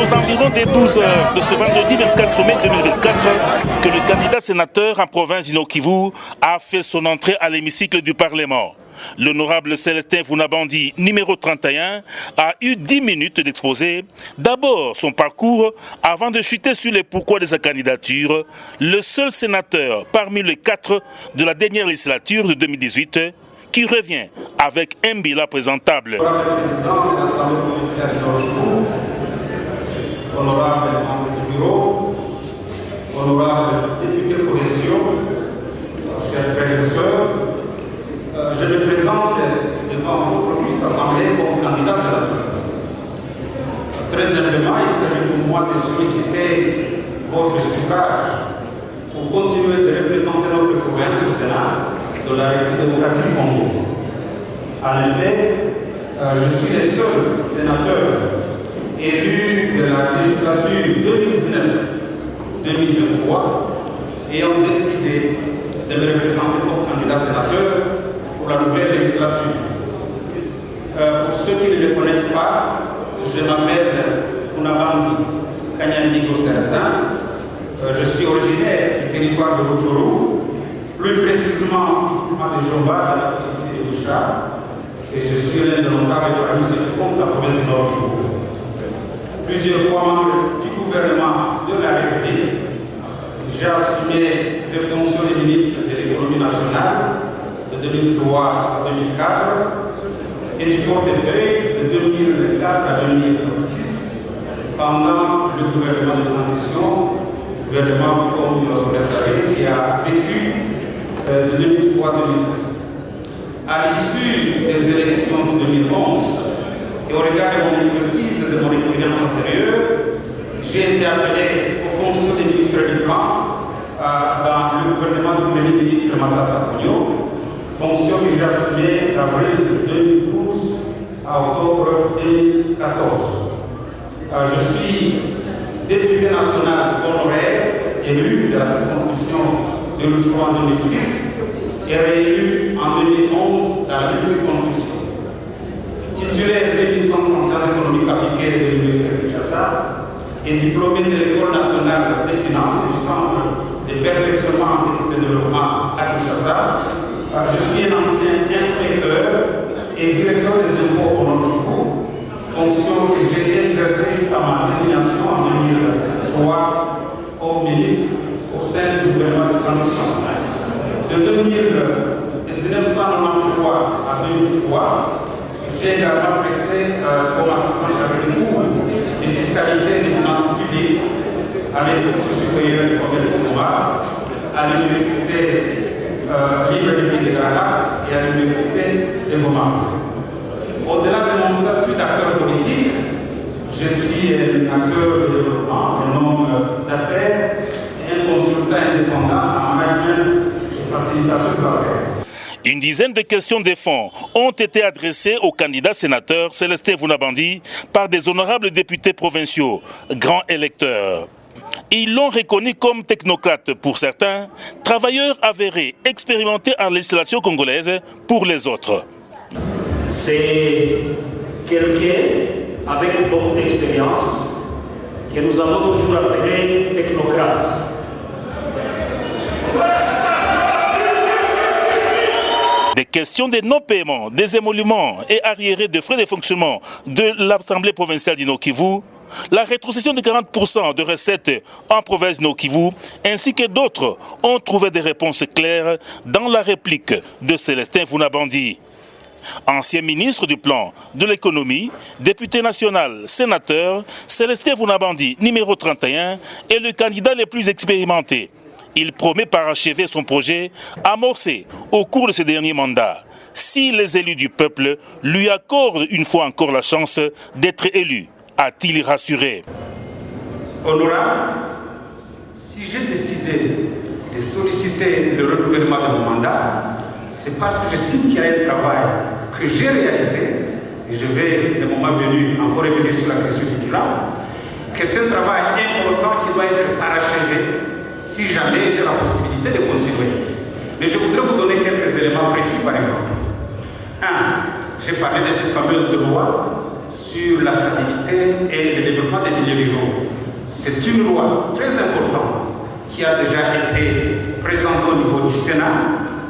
aux environs des 12 heures de ce vendredi 24 mai 2024 que le candidat sénateur en province du Nord-Kivu a fait son entrée à l'hémicycle du Parlement. L'honorable Célestin Vunabandi, numéro 31, a eu 10 minutes d'exposé. D'abord son parcours, avant de chuter sur les pourquoi de sa candidature, le seul sénateur parmi les 4 de la dernière législature de 2018 qui revient avec un bilan présentable. Honorable membre du bureau, honorable député provinciaux, chers frères et sœurs, je me présente devant votre auguste assemblée comme candidat sénateur. Très humblement, il s'agit pour moi de solliciter votre suffrage pour continuer de représenter notre province au Sénat de la République démocratique du Congo. En effet, je suis le seul sénateur élu de la législature 2019-2023 ayant décidé de me représenter comme candidat sénateur pour la nouvelle législature. Pour ceux qui ne me connaissent pas, je m'appelle Vunabandi Kanyambigo Célestin. Je suis originaire du territoire de Rutshuru, plus précisément du département de Jomba, dans la communauté de Boucha, et je suis l'un des notables parmi ceux qui comptent la province du Nord-Kivu. Plusieurs fois membre du gouvernement de la République, j'ai assumé les fonctions de ministre de l'économie nationale de 2003 à 2004 et du portefeuille de 2004 à 2006 pendant le gouvernement de transition, gouvernement comme vous le savez, qui a vécu de 2003 à 2006. À l'issue des élections de 2011, et au regard de mon expertise et de mon expérience antérieure, j'ai été appelé aux fonctions de ministre du Plan dans le gouvernement du Premier ministre Matata Ponyo, fonction que j'ai assumée d'avril 2012 à octobre 2014. Je suis député national honoraire, élu de la circonscription de Rutshuru en 2006 et réélu en 2011 dans la même circonscription. Titulaire de licence en sciences économiques appliquées de l'Université de Kinshasa et diplômé de l'École nationale des finances et du Centre de perfectionnement et de développement à Kinshasa, je suis un ancien inspecteur et directeur des impôts au Nord-Kivu, fonction que j'ai exercée à ma désignation en 2003 comme ministre au sein du gouvernement de transition. De 1993 à 2003, j'ai également presté comme assistant chargé de cours de fiscalité et des finances publiques à l'Institut supérieur du commerce de Goma, à l'Université libre de Pays de Granada et à l'Université de Goma. Au-delà de mon statut d'acteur politique, je suis un acteur de développement, un homme d'affaires et un consultant indépendant en management et facilitation des affaires. Une dizaine de questions de fond ont été adressées au candidat sénateur Célestin Vunabandi par des honorables députés provinciaux, grands électeurs. Ils l'ont reconnu comme technocrate pour certains, travailleur avéré, expérimenté en législation congolaise pour les autres. C'est quelqu'un avec beaucoup d'expérience que nous avons toujours appelé technocrate. Des questions de non-paiement, des émoluments et arriérés de frais de fonctionnement de l'Assemblée provinciale du Nord-Kivu, la rétrocession de 40% de recettes en province du Nord-Kivu, ainsi que d'autres, ont trouvé des réponses claires dans la réplique de Célestin Vunabandi. Ancien ministre du Plan, de l'économie, député national, sénateur, Célestin Vunabandi, numéro 31, est le candidat le plus expérimenté. Il promet parachever son projet amorcé au cours de ses derniers mandats, si les élus du peuple lui accordent une fois encore la chance d'être élu, a-t-il rassuré. Honorable, si j'ai décidé de solliciter le renouvellement de mon mandat, c'est parce que j'estime qu'il y a un travail que j'ai réalisé, et je vais, le moment venu, encore revenir sur la question du bilan, que c'est un travail important qui doit être parachevé si jamais j'ai la possibilité de continuer. Mais je voudrais vous donner quelques éléments précis, par exemple. 1. J'ai parlé de cette fameuse loi sur la stabilité et le développement des milieux ruraux. C'est une loi très importante qui a déjà été présentée au niveau du Sénat,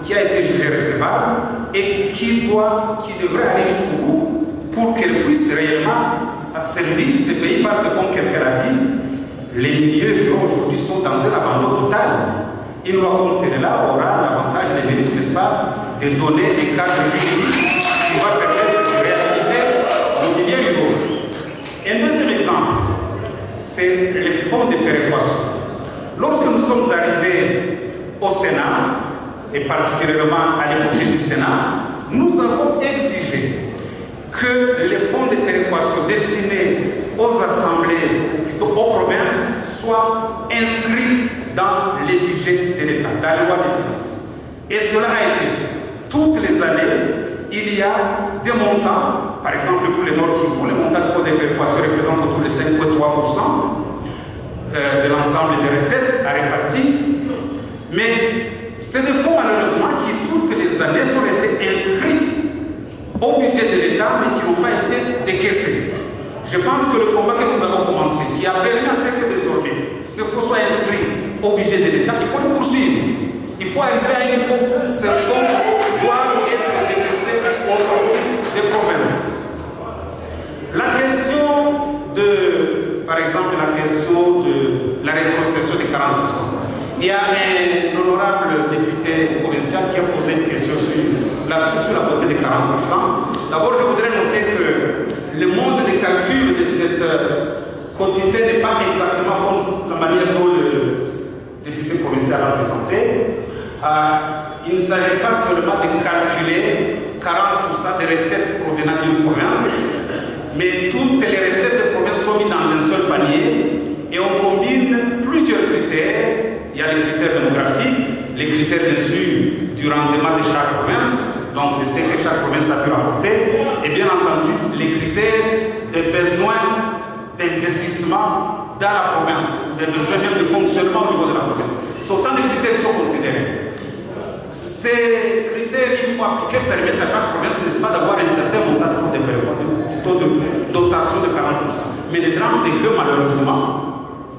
qui a été jugée recevable et qui devrait aller jusqu'au bout pour qu'elle puisse réellement servir ce pays, parce que comme quelqu'un l'a dit, les milieux ruraux aujourd'hui sont dans un abandon total. Une loi comme celle-là aura l'avantage et le mérite, n'est-ce pas, de donner des cadres juridiques qui vont permettre de réactiver nos milieux ruraux. Un deuxième exemple, c'est les fonds de péréquation. Lorsque nous sommes arrivés au Sénat, et particulièrement à l'époque du Sénat, nous avons exigé que les fonds de péréquation destinés aux assemblées, ou plutôt aux provinces, soient inscrits dans les budgets de l'État, dans la loi des finances. Et cela a été fait. Toutes les années, il y a des montants, par exemple pour les Nord Kivu, les montants de fonds de péréquation représentent autour de 5,3% de l'ensemble des recettes à répartir. Mais c'est des fonds malheureusement qui toutes les années sont restés inscrits au budget de l'État, mais qui n'ont pas été décaissés. Je pense que le combat que nous avons commencé, qui a permis à ce que désormais ce fonds soit inscrit au budget de l'État, il faut le poursuivre. Il faut arriver à un niveau où ces fonds doivent être décaissés au profit des provinces. La question par exemple, la question de la rétrocession de 40%. Il y a un honorable député provincial qui a posé une question là-dessus sur la beauté de 40%. D'abord, je voudrais noter que le monde de calcul de cette quantité n'est pas exactement comme la manière dont le député provincial l'a présenté. Il ne s'agit pas seulement de calculer 40% des recettes provenant d'une province, mais toutes les recettes de province sont mises dans un seul panier et on combine plusieurs critères. Il y a les critères démographiques, les critères bien sûr du rendement de chaque province, donc de ce que chaque province a pu rapporter, et bien entendu les critères des besoins d'investissement dans la province, des besoins même de fonctionnement au niveau de la province. Ce sont autant de critères qui sont considérés. Ces critères, une fois appliqués, permettent à chaque province, n'est-ce pas, d'avoir un certain montant de fonds de péréquation, un taux de dotation de 40%. Mais le drame, c'est que malheureusement,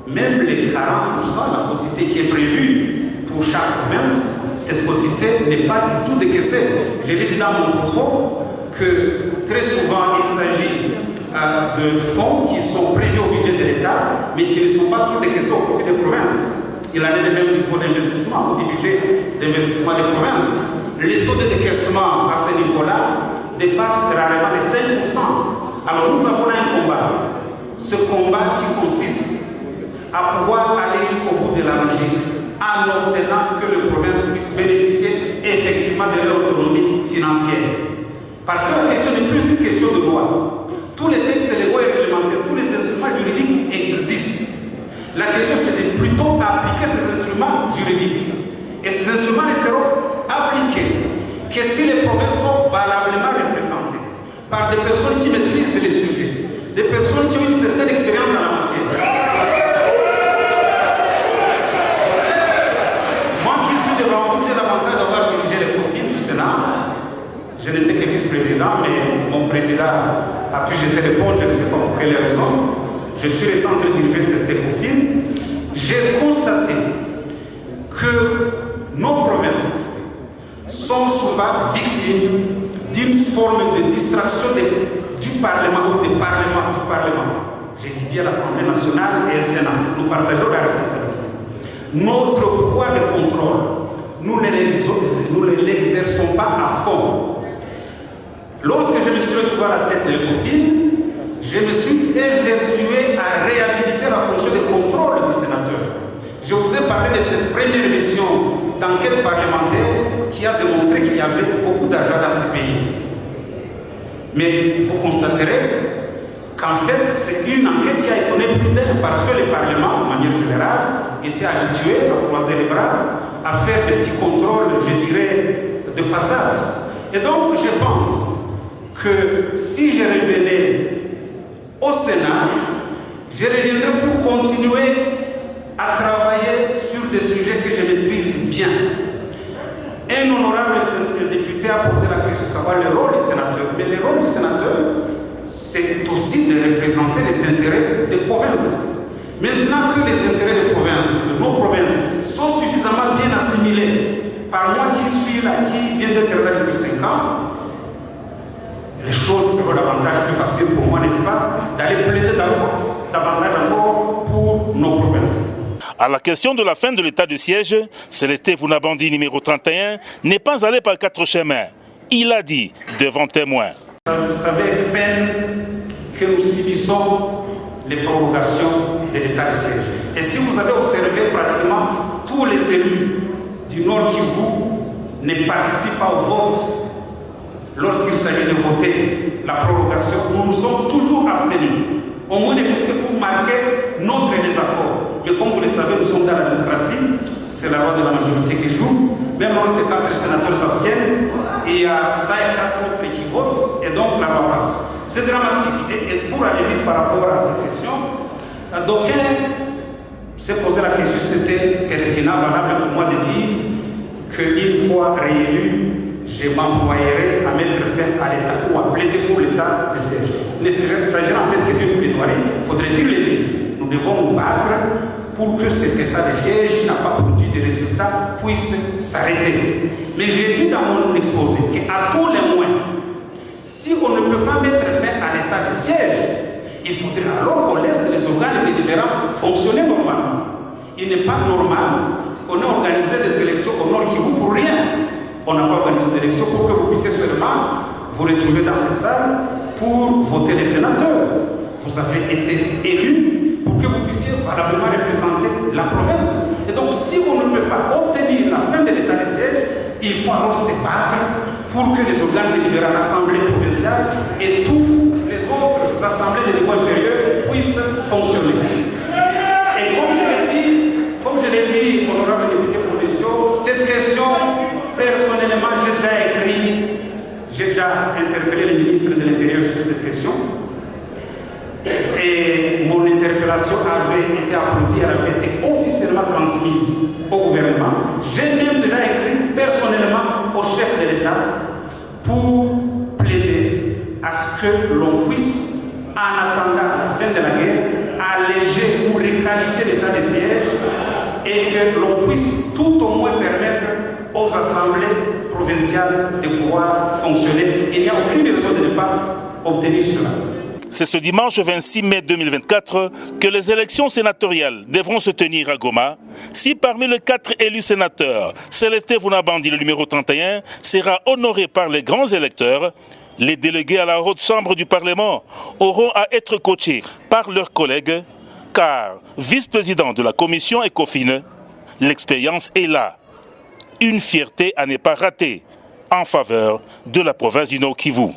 même les 40%, la quantité qui est prévue pour chaque province, cette quantité n'est pas du tout décaissée. Je l'ai dit dans mon propos que très souvent il s'agit de fonds qui sont prévus au budget de l'État, mais qui ne sont pas toujours décaissés au profit des provinces. Il en est de même du fonds d'investissement, du budget d'investissement des provinces. Les taux de décaissement à ce niveau-là dépassent rarement les 5%. Alors nous avons là un combat. Ce combat qui consiste à pouvoir aller jusqu'au bout de la logique, en obtenant que les provinces puissent bénéficier effectivement de leur autonomie financière. Parce que la question n'est plus une question de loi. Tous les textes légaux et réglementaires, tous les instruments juridiques existent. La question, c'est de plutôt appliquer ces instruments juridiques. Et ces instruments ne seront appliqués que si les provinces sont valablement représentées par des personnes qui maîtrisent les sujets, des personnes qui ont une certaine expérience dans la matière. Moi qui suis devant vous, j'ai l'avantage d'avoir dirigé les profils du Sénat. Je n'étais que vice-président, mais mon président a pu jeter l'éponge, je ne sais pas pour quelle raison. Je suis resté en train de diriger cette écofine. J'ai constaté que nos provinces sont souvent victimes d'une forme de distraction du Parlement ou des parlements du Parlement. J'ai dit bien l'Assemblée nationale et le Sénat. Nous partageons la responsabilité. Notre pouvoir de contrôle, nous ne l'exerçons pas à fond. Lorsque je me suis retrouvé à la tête de l'ECOFIN, je me suis évertué à réhabiliter la fonction de contrôle du sénateur. Je vous ai parlé de cette première mission d'enquête parlementaire qui a démontré qu'il y avait beaucoup d'argent dans ce pays. Mais vous constaterez qu'en fait, c'est une enquête qui a étonné plus d'un parce que le Parlement, de manière générale, était habitué à croiser les bras, à faire des petits contrôles, je dirais, de façade. Et donc, je pense que si je revenais au Sénat, je reviendrai pour continuer à travailler sur des sujets que je maîtrise bien. Un honorable député a posé la question de savoir le rôle du sénateur. Mais le rôle du sénateur c'est aussi de représenter les intérêts des provinces. Maintenant que les intérêts des provinces, de nos provinces, sont suffisamment bien assimilés par moi qui suis là, qui vient d'être là depuis 5 ans, les choses seront davantage plus faciles pour moi, n'est-ce pas, d'aller plaider davantage encore pour nos provinces. À la question de la fin de l'état de siège, Célestin Vounabandi, numéro 31, n'est pas allé par 4 chemins. Il a dit devant témoins. C'est avec peine que nous subissons les prorogations de l'état de siège. Et si vous avez observé, pratiquement tous les élus du Nord Kivu ne participent pas au vote lorsqu'il s'agit de voter la prorogation. Nous nous sommes toujours abstenus. Au moins, il faut pour marquer notre désaccord. Mais comme vous le savez, nous sommes dans la démocratie. C'est la loi de la majorité qui joue. Même lorsque 4 sénateurs s'abstiennent, il y a 5 et 4 autres qui votent, et donc la loi passe. C'est dramatique. Et pour aller vite par rapport à cette question, d'aucuns s'est posé la question si c'était pertinent, valable pour moi de dire qu'une fois réélu, je m'employerai à mettre fin à l'État ou à plaider pour l'État de siège. Il ne s'agit en fait que d'une plaidoirie, faudrait-il le dire. Nous devons nous battre pour que cet état de siège qui n'a pas produit de résultats puisse s'arrêter. Mais j'ai dit dans mon exposé qu'à tous les moins, si on ne peut pas mettre fin à l'état de siège, il faudrait alors qu'on laisse les organes délibérants fonctionner normalement. Il n'est pas normal qu'on ait organisé des élections au Nord Kivu pour rien. On n'a pas organisé des élections pour que vous puissiez seulement vous retrouver dans cette salle pour voter les sénateurs. Vous avez été élus pour que vous puissiez valablement représenter la province. Et donc, si on ne peut pas obtenir la fin de l'état de siège, il faut alors se battre pour que les organes délibérants, l'Assemblée provinciale et tous les autres assemblées de niveau inférieur puissent fonctionner. Et comme je l'ai dit, honorable député Provinciaux, cette question, personnellement, j'ai déjà interpellé le ministre de l'Intérieur sur cette question. Et mon interpellation avait été applaudie, elle avait été officiellement transmise au gouvernement. J'ai même déjà écrit personnellement au chef de l'État pour plaider à ce que l'on puisse, en attendant la fin de la guerre, alléger ou requalifier l'état de siège et que l'on puisse tout au moins permettre aux assemblées provinciales de pouvoir fonctionner. Il n'y a aucune raison de ne pas obtenir cela. C'est ce dimanche 26 mai 2024 que les élections sénatoriales devront se tenir à Goma. Si parmi les 4 élus sénateurs, Célestin Vounabandi, le numéro 31, sera honoré par les grands électeurs, les délégués à la haute chambre du Parlement auront à être coachés par leurs collègues, car vice-président de la commission ECOFIN, l'expérience est là. Une fierté à ne pas rater en faveur de la province du Nord Kivu.